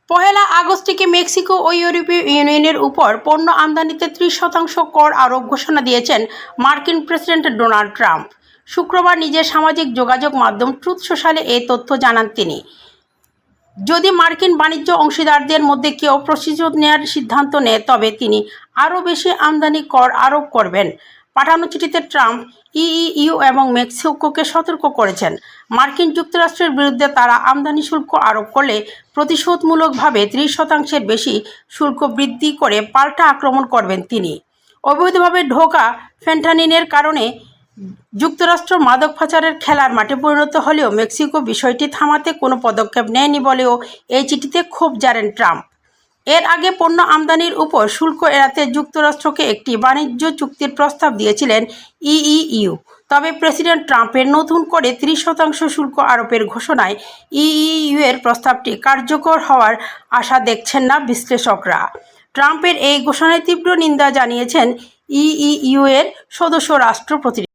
পহেলা August থেকে Mexico ও ইউরোপীয় ইউনিয়নের উপর পণ্য আমদানিতে 30% কর আরোপ ঘোষণা দিয়েছেন মার্কিন প্রেসিডেন্ট ডোনাল্ড ট্রাম্প। শুক্রবার নিজের সামাজিক যোগাযোগ মাধ্যম ট্রুথ সোশ্যালে এই তথ্য জানান তিনি। যদি মার্কিন বাণিজ্য অংশীদারদের মধ্যে কেউ প্রতিশোধ নেওয়ার সিদ্ধান্ত নেয়, তবে তিনি আরও বেশি আমদানি কর আরোপ করবেন। পাঠানো চিঠিতে ট্রাম্প ইইউ এবং মেক্সিকোকে সতর্ক করেছেন, মার্কিন যুক্তরাষ্ট্রের বিরুদ্ধে তারা আমদানি শুল্ক আরোপ করলে প্রতিশোধমূলকভাবে 30% বেশি শুল্ক বৃদ্ধি করে পাল্টা আক্রমণ করবেন তিনি। অবৈধভাবে ঢোকা ফেন্টানিলের কারণে যুক্তরাষ্ট্র মাদক পাচারের খেলার মাঠে পরিণত হলেও মেক্সিকো বিষয়টি থামাতে কোনো পদক্ষেপ নেয়নি বলেও এই চিঠিতে ক্ষোভ ঝাড়েন ট্রাম্প। এর আগে পণ্য আমদানির উপর শুল্ক এড়াতে যুক্তরাষ্ট্রকে একটি বাণিজ্য চুক্তির প্রস্তাব দিয়েছিলেন ইইউ। তবে প্রেসিডেন্ট ট্রাম্পের নতুন করে 30% শুল্ক আরোপের ঘোষণায় ইইউ এর প্রস্তাবটি কার্যকর হওয়ার আশা দেখছেন না বিশ্লেষকরা। ট্রাম্পের এই ঘোষণায় তীব্র নিন্দা জানিয়েছেন ইইউ এর সদস্য রাষ্ট্র প্রতিনিধি।